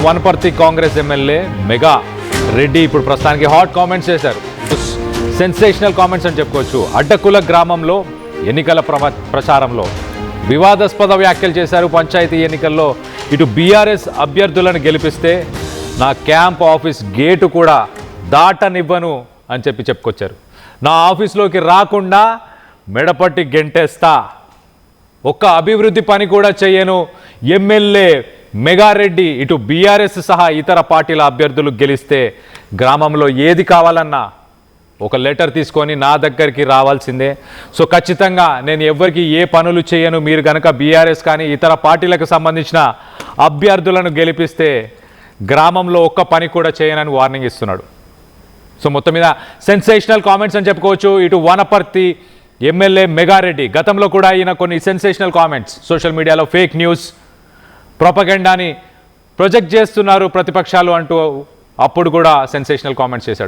Wanaparthy Congress MLA mega Reddy ఇప్పుడు ప్రస్తుతానికి hot comments చేశారు. సెన్సేషనల్ కామెంట్స్ అని చెప్పుకోవచ్చు. అడ్డకుల గ్రామంలో ఎన్నికల ప్రచారంలో వివాదాస్పద వ్యాఖ్యలు చేశారు. పంచాయతీ ఎన్నికల్లో ఇటు బీఆర్ఎస్ అభ్యర్థులను గెలిపిస్తే నా క్యాంప్ ఆఫీస్ గేటు కూడా దాటనివ్వను అని చెప్పుకొచ్చారు. నా ఆఫీస్లోకి రాకుండా మెడపట్టి గెంటేస్తా, ఒక్క అభివృద్ధి పని కూడా చేయను. ఎమ్మెల్యే మెగారెడ్డి ఇటు బీఆర్ఎస్ సహా ఇతర పార్టీల అభ్యర్థులు గెలిస్తే గ్రామంలో ఏది కావాలన్నా ఒక లెటర్ తీసుకొని నా దగ్గరికి రావాల్సిందే. సో ఖచ్చితంగా నేను ఎవరికి ఏ పనులు చేయను. మీరు కనుక బీఆర్ఎస్ కానీ ఇతర పార్టీలకు సంబంధించిన అభ్యర్థులను గెలిపిస్తే గ్రామంలో ఒక్క పని కూడా చేయనని వార్నింగ్ ఇస్తున్నాడు. సో మొత్తం మీద సెన్సేషనల్ కామెంట్స్ అని చెప్పుకోవచ్చు. ఇటు వనపర్తి ఎమ్మెల్యే మెగారెడ్డి గతంలో కూడా ఈయన కొన్ని సెన్సేషనల్ కామెంట్స్ సోషల్ మీడియాలో ఫేక్ న్యూస్ ప్రొపగెండాని ప్రొజెక్ట్ చేస్తున్నారు ప్రతిపక్షాలు అంటూ అప్పుడు కూడా సెన్సేషనల్ కామెంట్స్ చేశాడు.